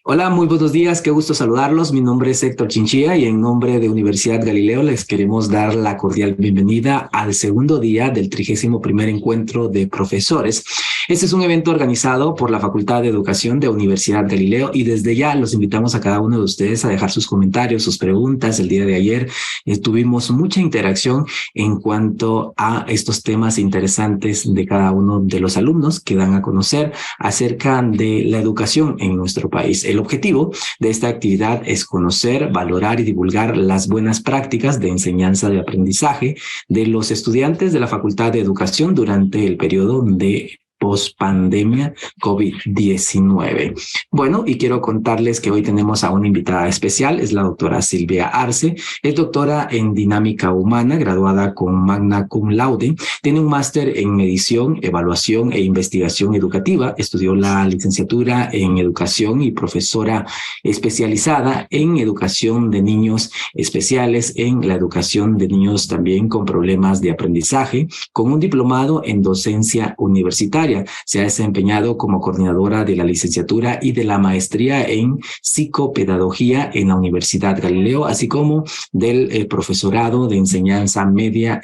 Hola, muy buenos días, qué gusto saludarlos. Mi nombre es Héctor Chinchilla y en nombre de Universidad Galileo les queremos dar la cordial bienvenida al segundo día del 31º encuentro de profesores. Este es un evento organizado por la Facultad de Educación de Universidad Galileo y desde ya los invitamos a cada uno de ustedes a dejar sus comentarios, sus preguntas. El día de ayer tuvimos mucha interacción en cuanto a estos temas interesantes de cada uno de los alumnos que dan a conocer acerca de la educación en nuestro país. El objetivo de esta actividad es conocer, valorar y divulgar las buenas prácticas de enseñanza y aprendizaje de los estudiantes de la Facultad de Educación durante el periodo de post-pandemia COVID-19. Bueno, y quiero contarles que hoy tenemos a una invitada especial, es la doctora Silvia Arce, es doctora en dinámica humana, graduada con magna cum laude, tiene un máster en medición, evaluación e investigación educativa, estudió la licenciatura en educación y profesora especializada en educación de niños especiales, en la educación de niños también con problemas de aprendizaje, con un diplomado en docencia universitaria. Se ha desempeñado como coordinadora de la licenciatura y de la maestría en psicopedagogía en la Universidad Galileo, así como del profesorado de enseñanza media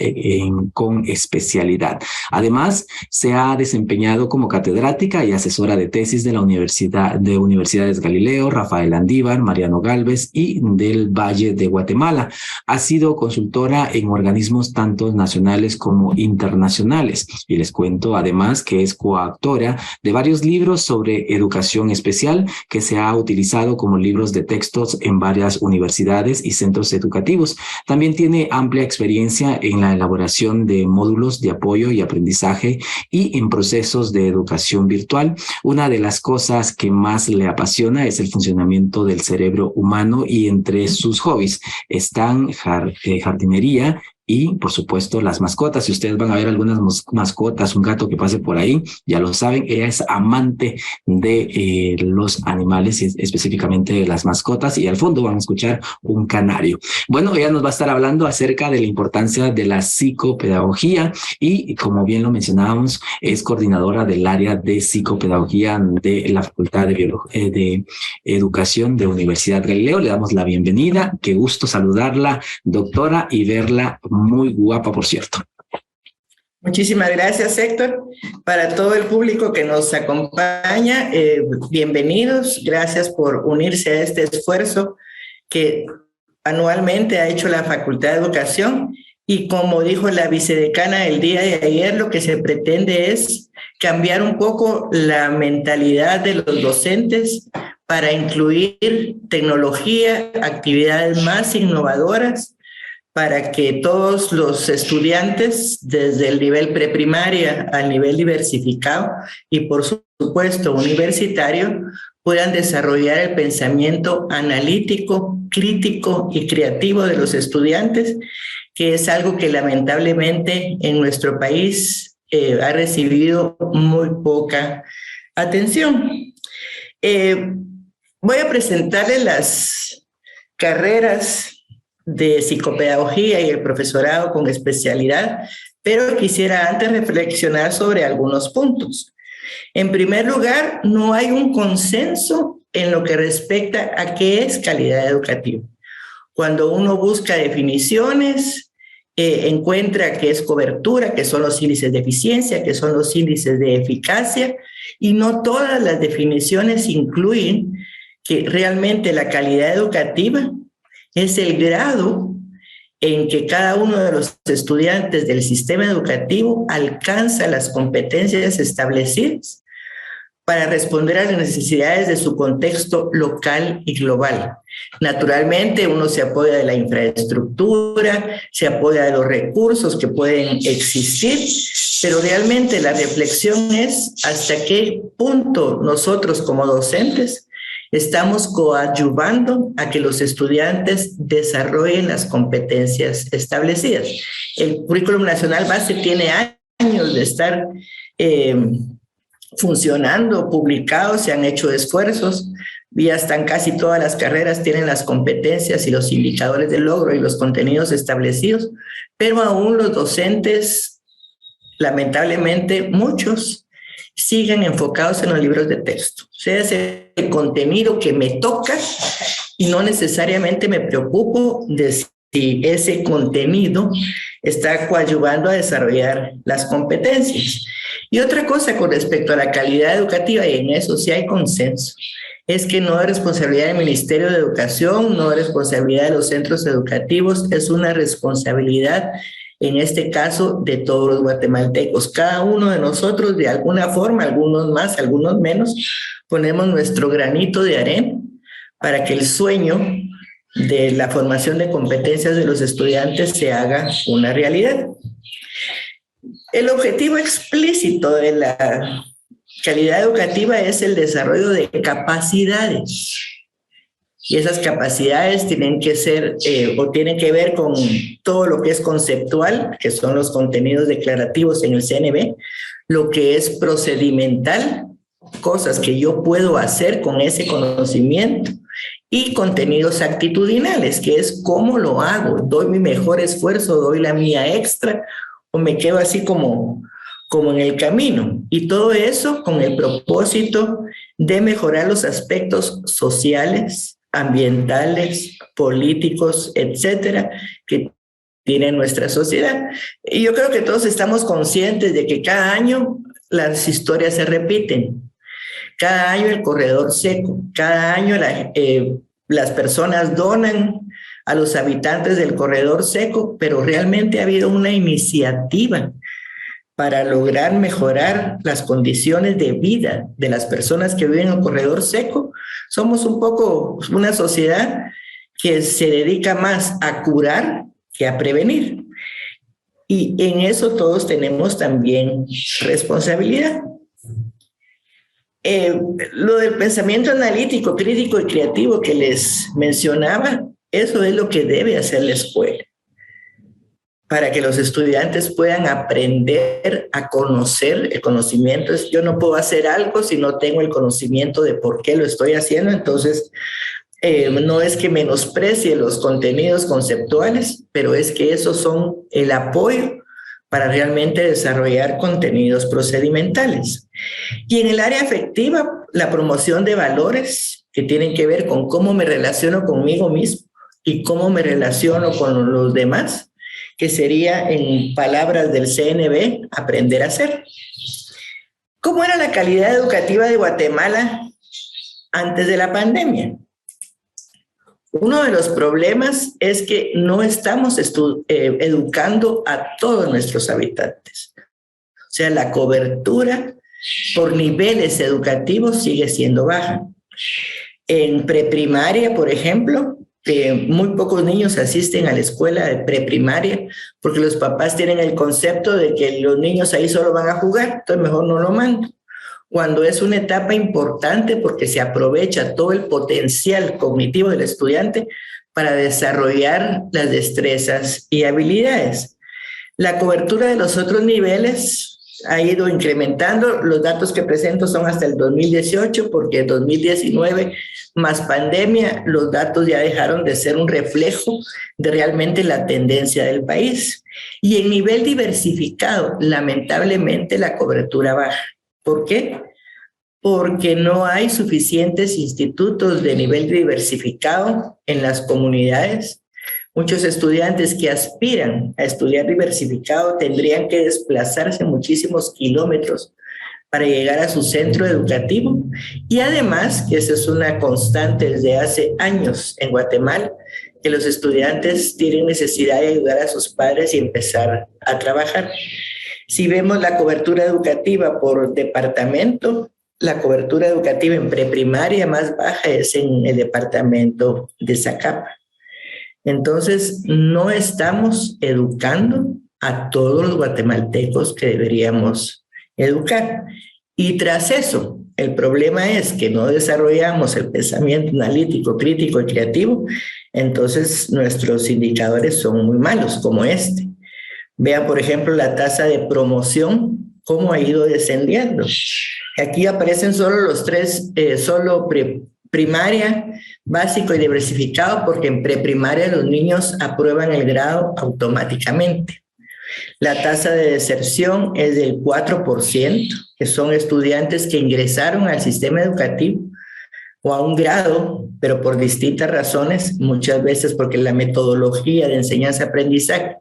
con especialidad. Además, se ha desempeñado como catedrática y asesora de tesis de la Universidades Galileo, Rafael Andívar, Mariano Gálvez y del Valle de Guatemala. Ha sido consultora en organismos tanto nacionales como internacionales. Y les cuento además que es coautora de varios libros sobre educación especial que se ha utilizado como libros de textos en varias universidades y centros educativos. También tiene amplia experiencia en la elaboración de módulos de apoyo y aprendizaje y en procesos de educación virtual. Una de las cosas que más le apasiona es el funcionamiento del cerebro humano y entre sus hobbies están jardinería y, por supuesto, las mascotas. Si ustedes van a ver algunas mascotas, un gato que pase por ahí, ya lo saben, ella es amante de los animales y específicamente de las mascotas. Y al fondo van a escuchar un canario. Bueno, ella nos va a estar hablando acerca de la importancia de la psicopedagogía y, como bien lo mencionábamos, es coordinadora del área de psicopedagogía de la Facultad de Educación de Universidad Galileo. Le damos la bienvenida. Qué gusto saludarla, doctora, y verla muy guapa, por cierto. Muchísimas gracias, Héctor. Para todo el público que nos acompaña, bienvenidos. Gracias por unirse a este esfuerzo que anualmente ha hecho la Facultad de Educación. Y como dijo la vicedecana el día de ayer, lo que se pretende es cambiar un poco la mentalidad de los docentes para incluir tecnología, actividades más innovadoras, para que todos los estudiantes, desde el nivel preprimaria al nivel diversificado y por supuesto universitario, puedan desarrollar el pensamiento analítico, crítico y creativo de los estudiantes, que es algo que lamentablemente en nuestro país ha recibido muy poca atención. Voy a presentarles las carreras de psicopedagogía y el profesorado con especialidad, pero quisiera antes reflexionar sobre algunos puntos. En primer lugar, no hay un consenso en lo que respecta a qué es calidad educativa. Cuando uno busca definiciones, encuentra que es cobertura, que son los índices de eficiencia, que son los índices de eficacia, y no todas las definiciones incluyen que realmente la calidad educativa es el grado en que cada uno de los estudiantes del sistema educativo alcanza las competencias establecidas para responder a las necesidades de su contexto local y global. Naturalmente, uno se apoya de la infraestructura, se apoya de los recursos que pueden existir, pero realmente la reflexión es hasta qué punto nosotros como docentes estamos coadyuvando a que los estudiantes desarrollen las competencias establecidas. El Currículum Nacional Base tiene años de estar funcionando, publicado, se han hecho esfuerzos, ya están casi todas las carreras, tienen las competencias y los indicadores de logro y los contenidos establecidos, pero aún los docentes, lamentablemente muchos, siguen enfocados en los libros de texto. O sea, el contenido que me toca y no necesariamente me preocupo de si ese contenido está coadyuvando a desarrollar las competencias. Y otra cosa con respecto a la calidad educativa, y en eso sí hay consenso, es que no es responsabilidad del Ministerio de Educación, no es responsabilidad de los centros educativos, es una responsabilidad, en este caso, de todos los guatemaltecos. Cada uno de nosotros, de alguna forma, algunos más, algunos menos, ponemos nuestro granito de arena para que el sueño de la formación de competencias de los estudiantes se haga una realidad. El objetivo explícito de la calidad educativa es el desarrollo de capacidades. Y esas capacidades tienen que ser o tienen que ver con todo lo que es conceptual, que son los contenidos declarativos en el CNB, lo que es procedimental, cosas que yo puedo hacer con ese conocimiento, y contenidos actitudinales, que es cómo lo hago, doy mi mejor esfuerzo, doy la mía extra, o me quedo así como en el camino. Y todo eso con el propósito de mejorar los aspectos sociales, ambientales, políticos, etcétera, que tiene nuestra sociedad. Y yo creo que todos estamos conscientes de que cada año las historias se repiten. Cada año el corredor seco, cada año las personas donan a los habitantes del corredor seco, pero realmente ha habido una iniciativa para lograr mejorar las condiciones de vida de las personas que viven en el corredor seco. Somos un poco una sociedad que se dedica más a curar que a prevenir. Y en eso todos tenemos también responsabilidad. Lo del pensamiento analítico, crítico y creativo que les mencionaba, eso es lo que debe hacer la escuela para que los estudiantes puedan aprender a conocer. El conocimiento es, yo no puedo hacer algo si no tengo el conocimiento de por qué lo estoy haciendo. Entonces, no es que menosprecie los contenidos conceptuales, pero es que esos son el apoyo para realmente desarrollar contenidos procedimentales. Y en el área afectiva, la promoción de valores que tienen que ver con cómo me relaciono conmigo mismo y cómo me relaciono con los demás, que sería, en palabras del CNB, aprender a ser. ¿Cómo era la calidad educativa de Guatemala antes de la pandemia? Uno de los problemas es que no estamos educando a todos nuestros habitantes. O sea, la cobertura por niveles educativos sigue siendo baja. En preprimaria, por ejemplo, muy pocos niños asisten a la escuela de preprimaria porque los papás tienen el concepto de que los niños ahí solo van a jugar, entonces mejor no lo mando. Cuando es una etapa importante porque se aprovecha todo el potencial cognitivo del estudiante para desarrollar las destrezas y habilidades. La cobertura de los otros niveles ha ido incrementando. Los datos que presento son hasta el 2018, porque en 2019, más pandemia, los datos ya dejaron de ser un reflejo de realmente la tendencia del país. Y en nivel diversificado, lamentablemente, la cobertura baja. ¿Por qué? Porque no hay suficientes institutos de nivel diversificado en las comunidades. Muchos estudiantes que aspiran a estudiar diversificado tendrían que desplazarse muchísimos kilómetros para llegar a su centro educativo. Y además, que esa es una constante desde hace años en Guatemala, que los estudiantes tienen necesidad de ayudar a sus padres y empezar a trabajar. Si vemos la cobertura educativa por departamento, la cobertura educativa en preprimaria más baja es en el departamento de Zacapa. Entonces, no estamos educando a todos los guatemaltecos que deberíamos educar. Y tras eso, el problema es que no desarrollamos el pensamiento analítico, crítico y creativo, entonces nuestros indicadores son muy malos, como este. Vean, por ejemplo, la tasa de promoción, cómo ha ido descendiendo. Aquí aparecen solo los tres, primaria, básico y diversificado, porque en preprimaria los niños aprueban el grado automáticamente. La tasa de deserción es del 4%, que son estudiantes que ingresaron al sistema educativo, o a un grado, pero por distintas razones, muchas veces porque la metodología de enseñanza-aprendizaje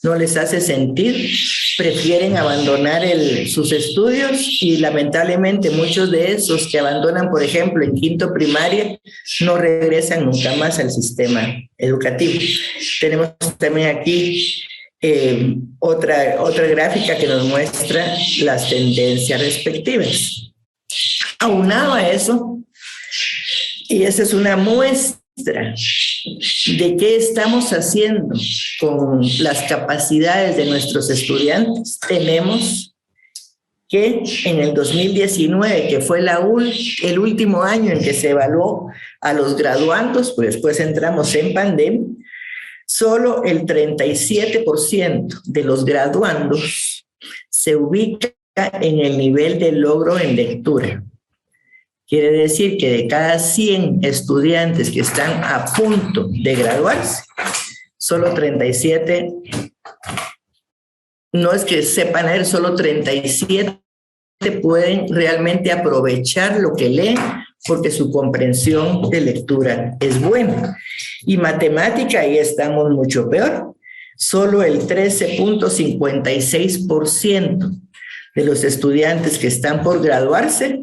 no les hace sentir, prefieren abandonar sus estudios y lamentablemente muchos de esos que abandonan, por ejemplo, en quinto primaria, no regresan nunca más al sistema educativo. Tenemos también aquí otra gráfica que nos muestra las tendencias respectivas. Aunado a eso, y esa es una muestra de qué estamos haciendo con las capacidades de nuestros estudiantes, tenemos que en el 2019, que fue el último año en que se evaluó a los graduandos, pues después entramos en pandemia, solo el 37% de los graduandos se ubica en el nivel de logro en lectura. Quiere decir que de cada 100 estudiantes que están a punto de graduarse, solo 37, no es que sepan leer, solo 37 pueden realmente aprovechar lo que leen porque su comprensión de lectura es buena. Y matemática, ahí estamos mucho peor. Solo el 13.56% de los estudiantes que están por graduarse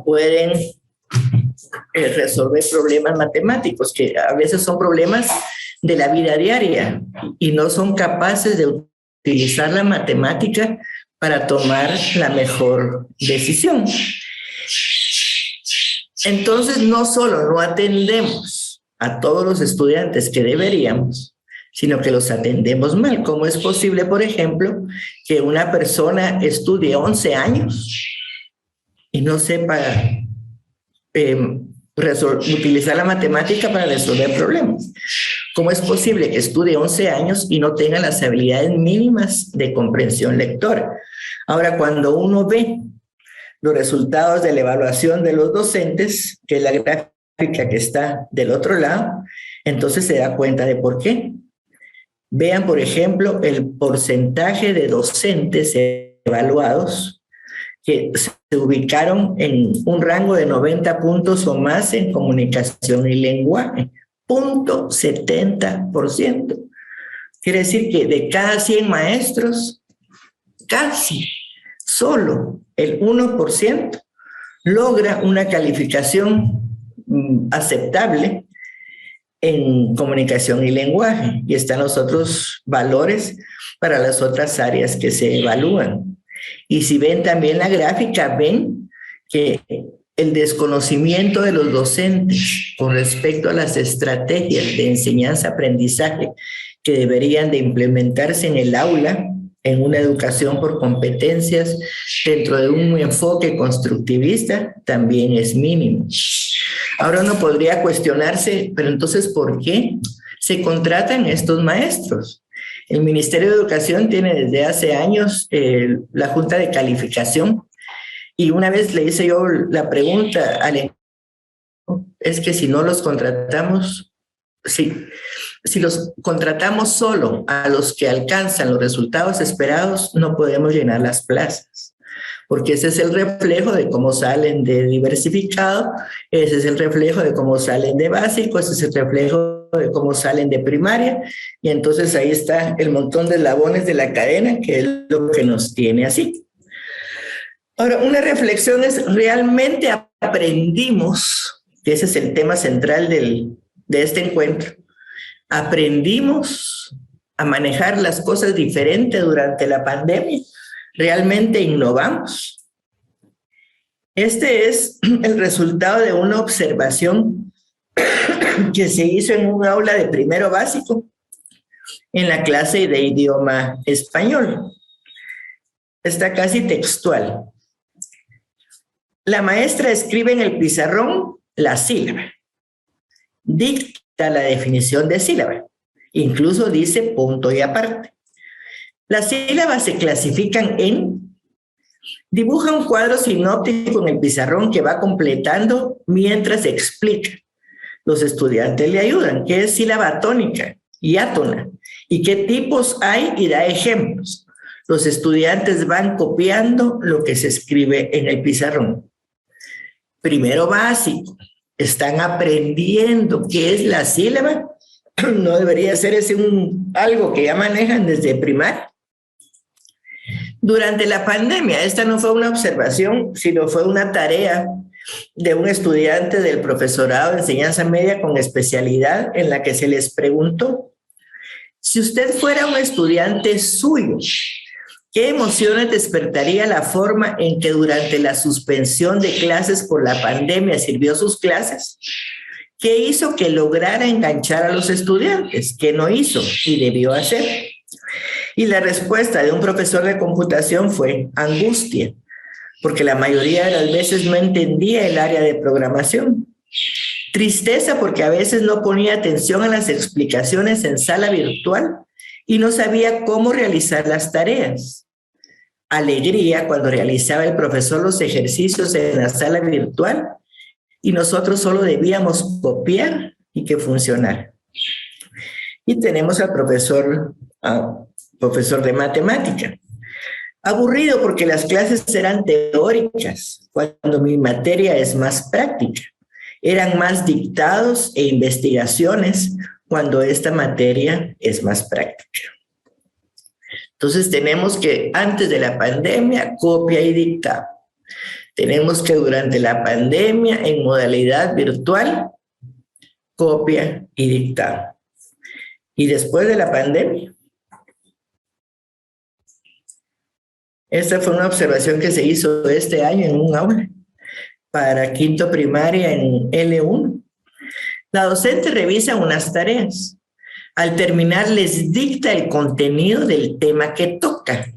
pueden resolver problemas matemáticos, que a veces son problemas de la vida diaria y no son capaces de utilizar la matemática para tomar la mejor decisión. Entonces, no solo no atendemos a todos los estudiantes que deberíamos, sino que los atendemos mal. ¿Cómo es posible, por ejemplo, que una persona estudie 11 años y no sepa utilizar la matemática para resolver problemas? ¿Cómo es posible que estudie 11 años y no tenga las habilidades mínimas de comprensión lectora? Ahora, cuando uno ve los resultados de la evaluación de los docentes, que es la gráfica que está del otro lado, entonces se da cuenta de por qué. Vean, por ejemplo, el porcentaje de docentes evaluados que se ubicaron en un rango de 90 puntos o más en comunicación y lenguaje, 0.70%. Quiere decir que de cada 100 maestros, casi solo el 1% logra una calificación aceptable en comunicación y lenguaje, y están los otros valores para las otras áreas que se evalúan. Y si ven también la gráfica, ven que el desconocimiento de los docentes con respecto a las estrategias de enseñanza-aprendizaje que deberían de implementarse en el aula, en una educación por competencias, dentro de un enfoque constructivista, también es mínimo. Ahora uno podría cuestionarse, pero entonces, ¿por qué se contratan estos maestros? El Ministerio de Educación tiene desde hace años la Junta de Calificación, y una vez le hice yo la pregunta es que si no los contratamos, si los contratamos solo a los que alcanzan los resultados esperados, no podemos llenar las plazas, porque ese es el reflejo de cómo salen de diversificado, ese es el reflejo de cómo salen de básico, ese es el reflejo de cómo salen de primaria, y entonces ahí está el montón de eslabones de la cadena, que es lo que nos tiene así. Ahora, una reflexión es, ¿realmente aprendimos? Que ese es el tema central de este encuentro. ¿Aprendimos a manejar las cosas diferente durante la pandemia? ¿Realmente innovamos? Este es el resultado de una observación que se hizo en un aula de primero básico en la clase de idioma español. Está casi textual. La maestra escribe en el pizarrón la sílaba, dicta la definición de sílaba, incluso dice punto y aparte. Las sílabas se clasifican en: dibuja un cuadro sinóptico en el pizarrón que va completando mientras explica. Los estudiantes le ayudan. ¿Qué es sílaba tónica y átona? ¿Y qué tipos hay? Y da ejemplos. Los estudiantes van copiando lo que se escribe en el pizarrón. primero básico, están aprendiendo qué es la sílaba. No debería ser ese algo que ya manejan desde primaria. Durante la pandemia, esta no fue una observación, sino fue una tarea de un estudiante del profesorado de enseñanza media con especialidad, en la que se les preguntó: si usted fuera un estudiante suyo, ¿qué emociones despertaría la forma en que durante la suspensión de clases por la pandemia sirvió sus clases? ¿Qué hizo que lograra enganchar a los estudiantes? ¿Qué no hizo y debió hacer? Y la respuesta de un profesor de computación fue angustia, porque la mayoría de las veces no entendía el área de programación. Tristeza, porque a veces no ponía atención a las explicaciones en sala virtual y no sabía cómo realizar las tareas. Alegría, cuando realizaba el profesor los ejercicios en la sala virtual y nosotros solo debíamos copiar y que funcionara. Y tenemos al profesor de matemática. Aburrido, porque las clases eran teóricas, cuando mi materia es más práctica. Eran más dictados e investigaciones, cuando esta materia es más práctica. Entonces tenemos que antes de la pandemia, copia y dictado. Tenemos que durante la pandemia, en modalidad virtual, copia y dictado. Y después de la pandemia, esta fue una observación que se hizo este año en un aula para quinto primaria en L1. La docente revisa unas tareas. Al terminar, les dicta el contenido del tema que toca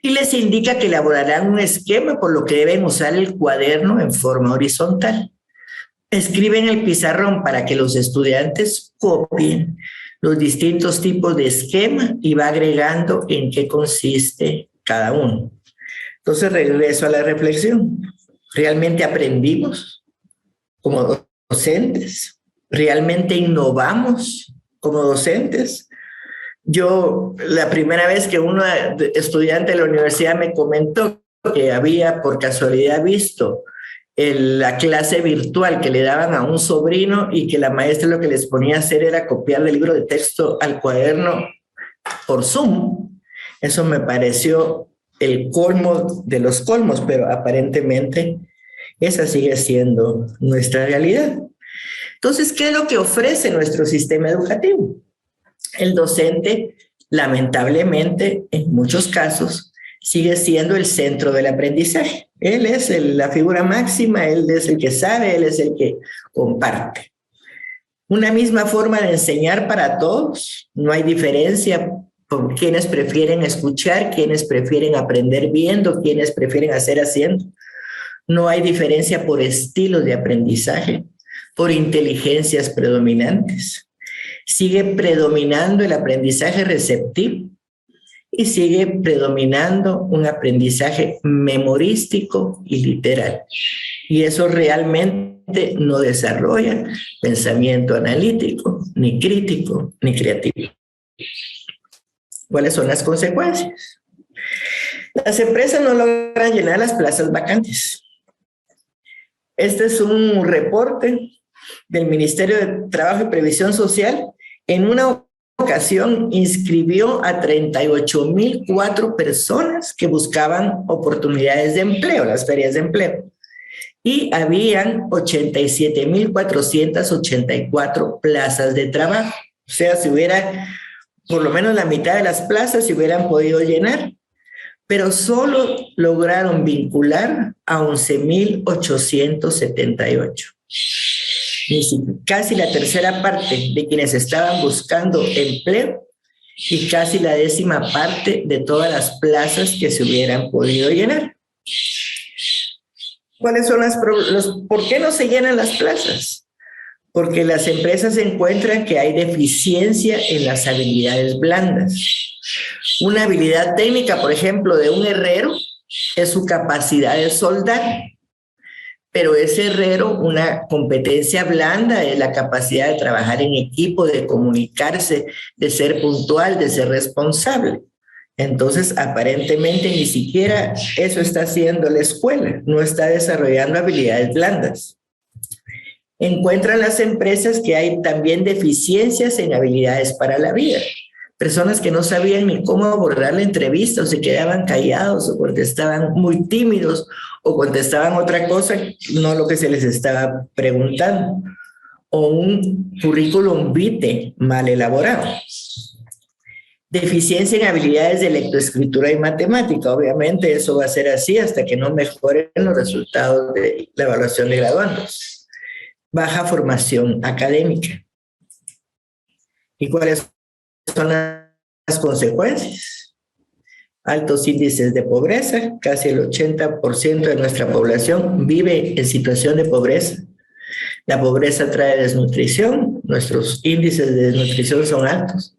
y les indica que elaborarán un esquema, por lo que deben usar el cuaderno en forma horizontal. Escriben el pizarrón para que los estudiantes copien los distintos tipos de esquema y va agregando en qué consiste cada uno. Entonces regreso a la reflexión. ¿Realmente aprendimos como docentes? ¿Realmente innovamos como docentes? Yo, la primera vez que un estudiante de la universidad me comentó que había por casualidad visto la clase virtual que le daban a un sobrino y que la maestra lo que les ponía a hacer era copiar el libro de texto al cuaderno por Zoom, eso me pareció el colmo de los colmos, pero aparentemente esa sigue siendo nuestra realidad. Entonces, ¿qué es lo que ofrece nuestro sistema educativo? El docente, lamentablemente, en muchos casos, sigue siendo el centro del aprendizaje. Él es la figura máxima, él es el que sabe, él es el que comparte. Una misma forma de enseñar para todos, no hay diferencia por quienes prefieren escuchar, quienes prefieren aprender viendo, quienes prefieren hacer haciendo. No hay diferencia por estilos de aprendizaje, por inteligencias predominantes. Sigue predominando el aprendizaje receptivo y sigue predominando un aprendizaje memorístico y literal. Y eso realmente no desarrolla pensamiento analítico, ni crítico, ni creativo. ¿Cuáles son las consecuencias? Las empresas no logran llenar las plazas vacantes. Este es un reporte del Ministerio de Trabajo y Previsión Social. En una ocasión inscribió a 38,004 personas que buscaban oportunidades de empleo, las ferias de empleo. Y habían 87,484 plazas de trabajo. O sea, si hubiera por lo menos la mitad de las plazas se hubieran podido llenar, pero solo lograron vincular a 11,878. Casi la tercera parte de quienes estaban buscando empleo y casi la 10ª parte de todas las plazas que se hubieran podido llenar. ¿Cuáles son por qué no se llenan las plazas? Porque las empresas encuentran que hay deficiencia en las habilidades blandas. Una habilidad técnica, por ejemplo, de un herrero es su capacidad de soldar. Pero ese herrero, una competencia blanda es la capacidad de trabajar en equipo, de comunicarse, de ser puntual, de ser responsable. Entonces, aparentemente ni siquiera eso está haciendo la escuela, no está desarrollando habilidades blandas. Encuentran las empresas que hay también deficiencias en habilidades para la vida. Personas que no sabían ni cómo abordar la entrevista o se quedaban callados o contestaban muy tímidos o contestaban otra cosa, no lo que se les estaba preguntando. O un currículum vitae mal elaborado. Deficiencia en habilidades de lectoescritura y matemática. Obviamente eso va a ser así hasta que no mejoren los resultados de la evaluación de graduandos. Baja formación académica. ¿Y cuáles son las consecuencias? Altos índices de pobreza. Casi el 80% de nuestra población vive en situación de pobreza. La pobreza trae desnutrición. Nuestros índices de desnutrición son altos.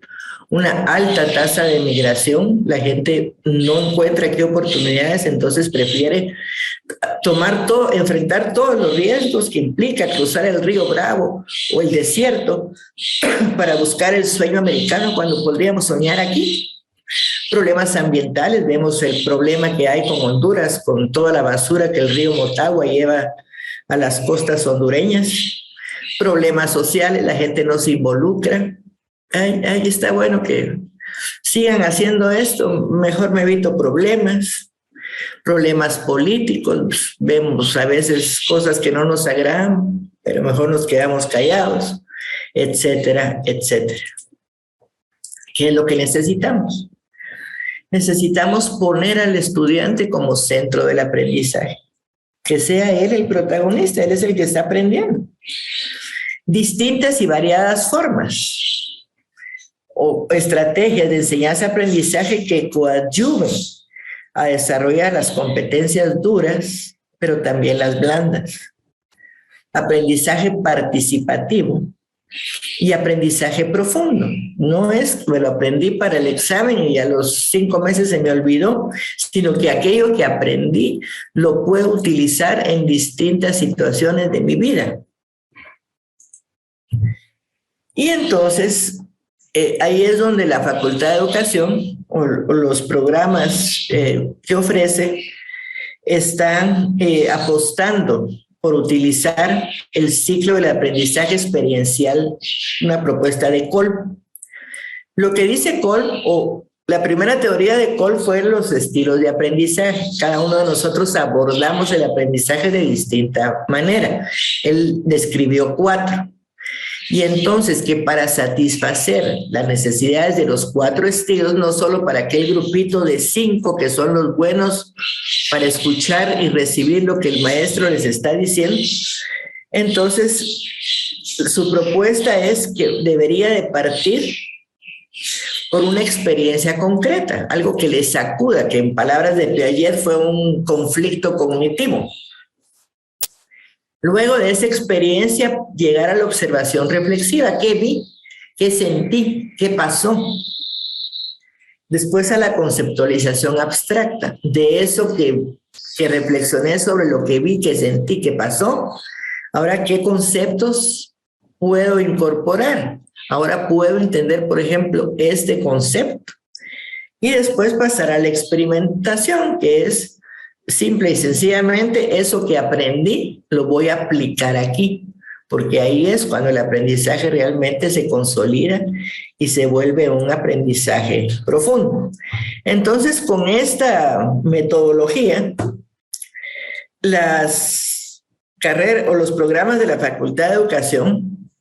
Una alta tasa de migración, la gente no encuentra aquí oportunidades, entonces prefiere enfrentar todos los riesgos que implica cruzar el río Bravo o el desierto para buscar el sueño americano cuando podríamos soñar aquí. Problemas ambientales, vemos el problema que hay con Honduras, con toda la basura que el río Motagua lleva a las costas hondureñas. Problemas sociales, la gente no se involucra. Ahí está bueno que sigan haciendo esto, mejor me evito problemas políticos, vemos a veces cosas que no nos agradan, pero mejor nos quedamos callados, etcétera, etcétera. ¿Qué es lo que necesitamos? Necesitamos poner al estudiante como centro del aprendizaje, que sea él el protagonista, él es el que está aprendiendo. Distintas y variadas formas o estrategias de enseñanza-aprendizaje que coadyuven a desarrollar las competencias duras, pero también las blandas. Aprendizaje participativo y aprendizaje profundo. No es, me lo aprendí para el examen y a los 5 meses se me olvidó, sino que aquello que aprendí lo puedo utilizar en distintas situaciones de mi vida. Y entonces, ahí es donde la Facultad de Educación o los programas que ofrece están apostando por utilizar el ciclo del aprendizaje experiencial, una propuesta de Kolb. Lo que dice Kolb, o la primera teoría de Kolb, fue los estilos de aprendizaje. Cada uno de nosotros abordamos el aprendizaje de distinta manera. Él describió 4. Y entonces que para satisfacer las necesidades de los 4 estilos, no solo para aquel grupito de 5 que son los buenos para escuchar y recibir lo que el maestro les está diciendo, entonces su propuesta es que debería de partir por una experiencia concreta, algo que les sacuda, que en palabras de Piaget fue un conflicto cognitivo. Luego de esa experiencia, llegar a la observación reflexiva. ¿Qué vi? ¿Qué sentí? ¿Qué pasó? Después a la conceptualización abstracta. De eso que reflexioné sobre lo que vi, que sentí, que pasó. Ahora, ¿qué conceptos puedo incorporar? Ahora puedo entender, por ejemplo, este concepto. Y después pasar a la experimentación, que es simple y sencillamente eso que aprendí lo voy a aplicar aquí, porque ahí es cuando el aprendizaje realmente se consolida y se vuelve un aprendizaje profundo. Entonces, con esta metodología, las carreras o los programas de la Facultad de Educación,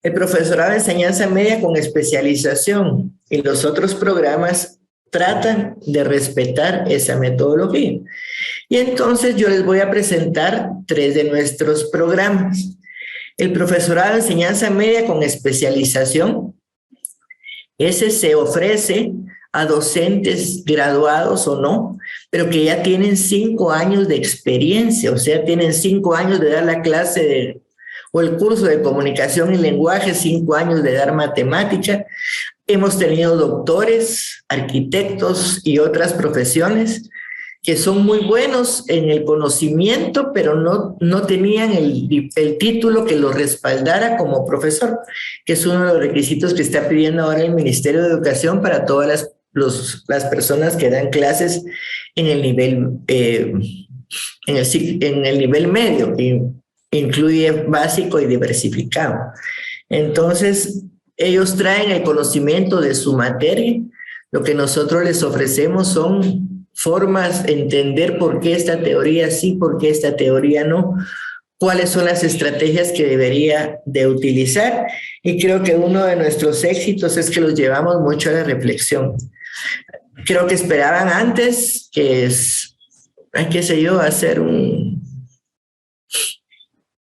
el profesorado de enseñanza media con especialización y los otros programas tratan de respetar esa metodología. Y entonces yo les voy a presentar 3 de nuestros programas. El profesorado de enseñanza media con especialización, ese se ofrece a docentes graduados o no, pero que ya tienen 5 años de experiencia, o sea, tienen 5 años de dar la clase o el curso de comunicación y lenguaje, 5 años de dar matemática. Hemos tenido doctores, arquitectos y otras profesiones que son muy buenos en el conocimiento, pero no tenían el título que los respaldara como profesor, que es uno de los requisitos que está pidiendo ahora el Ministerio de Educación para todas las las personas que dan clases en el nivel, en el nivel medio, que incluye básico y diversificado. Entonces, ellos traen el conocimiento de su materia. Lo que nosotros les ofrecemos son formas de entender por qué esta teoría sí, por qué esta teoría no, cuáles son las estrategias que debería de utilizar. Y creo que uno de nuestros éxitos es que los llevamos mucho a la reflexión. Creo que esperaban antes que qué sé yo,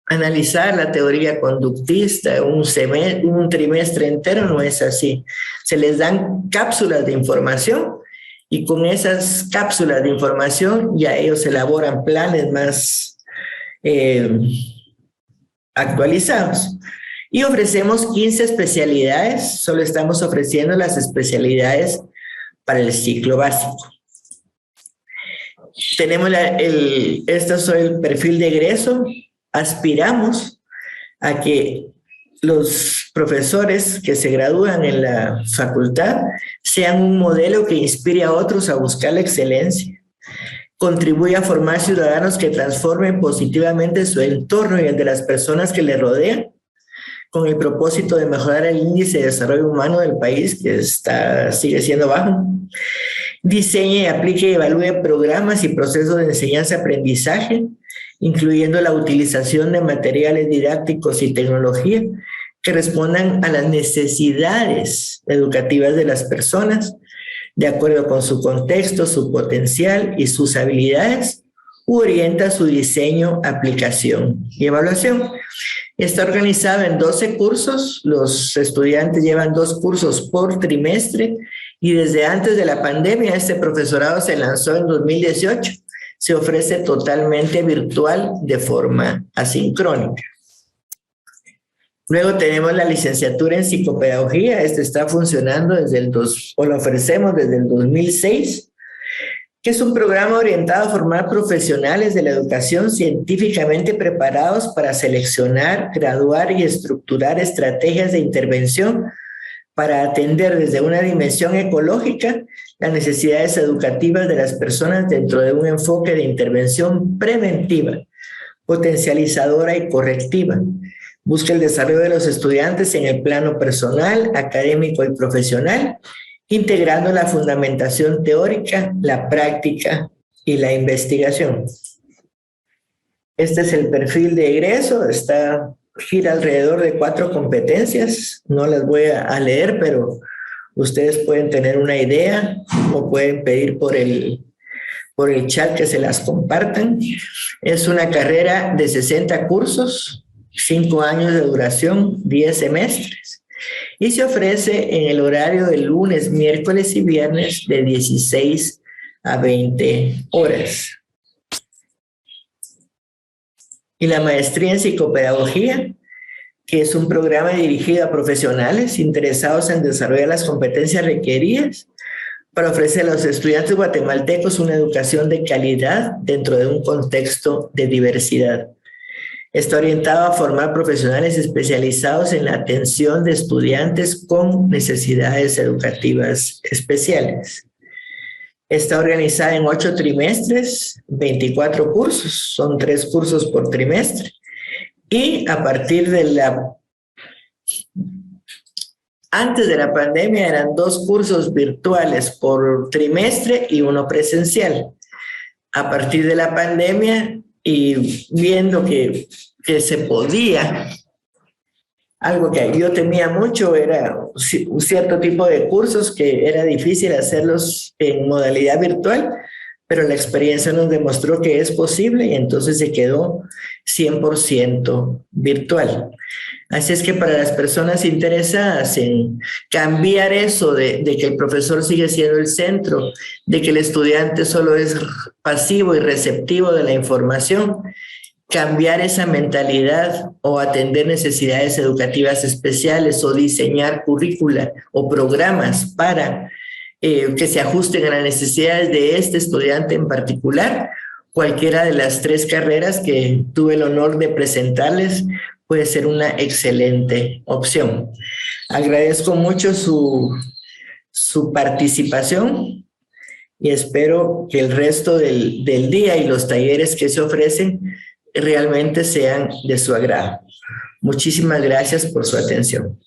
analizar la teoría conductista, un trimestre entero. No es así. Se les dan cápsulas de información y con esas cápsulas de información ya ellos elaboran planes más actualizados. Y ofrecemos 15 especialidades, solo estamos ofreciendo las especialidades para el ciclo básico. Tenemos este es el perfil de egreso. Aspiramos a que los profesores que se gradúan en la facultad sean un modelo que inspire a otros a buscar la excelencia, contribuye a formar ciudadanos que transformen positivamente su entorno y el de las personas que le rodean, con el propósito de mejorar el índice de desarrollo humano del país, que sigue siendo bajo. Diseñe, aplique y evalúe programas y procesos de enseñanza-aprendizaje, incluyendo la utilización de materiales didácticos y tecnología que respondan a las necesidades educativas de las personas, de acuerdo con su contexto, su potencial y sus habilidades, u orienta su diseño, aplicación y evaluación. Está organizado en 12 cursos. Los estudiantes llevan 2 cursos por trimestre y desde antes de la pandemia este profesorado se lanzó en 2018. Se ofrece totalmente virtual de forma asincrónica. Luego tenemos la licenciatura en psicopedagogía. Está funcionando lo ofrecemos desde el 2006, que es un programa orientado a formar profesionales de la educación científicamente preparados para seleccionar, graduar y estructurar estrategias de intervención para atender desde una dimensión ecológica las necesidades educativas de las personas dentro de un enfoque de intervención preventiva, potencializadora y correctiva. Busca el desarrollo de los estudiantes en el plano personal, académico y profesional, integrando la fundamentación teórica, la práctica y la investigación. Este es el perfil de egreso. Gira alrededor de 4 competencias. No las voy a leer, pero ustedes pueden tener una idea o pueden pedir por el chat que se las compartan. Es una carrera de 60 cursos, 5 años de duración, 10 semestres. Y se ofrece en el horario de lunes, miércoles y viernes de 16 a 20 horas. Y la maestría en psicopedagogía, que es un programa dirigido a profesionales interesados en desarrollar las competencias requeridas para ofrecer a los estudiantes guatemaltecos una educación de calidad dentro de un contexto de diversidad. Está orientado a formar profesionales especializados en la atención de estudiantes con necesidades educativas especiales. Está organizada en 8 trimestres, 24 cursos, son 3 cursos por trimestre. Y a partir antes de la pandemia eran 2 cursos virtuales por trimestre y 1 presencial. A partir de la pandemia y viendo que se podía, algo que yo temía mucho era un cierto tipo de cursos que era difícil hacerlos en modalidad virtual, pero la experiencia nos demostró que es posible y entonces se quedó 100% virtual. Así es que para las personas interesadas en cambiar eso de que el profesor sigue siendo el centro, de que el estudiante solo es pasivo y receptivo de la información, cambiar esa mentalidad o atender necesidades educativas especiales o diseñar currícula o programas para que se ajusten a las necesidades de este estudiante en particular, cualquiera de las 3 carreras que tuve el honor de presentarles puede ser una excelente opción. Agradezco mucho su su participación y espero que el resto del día y los talleres que se ofrecen realmente sean de su agrado. Muchísimas gracias por su atención.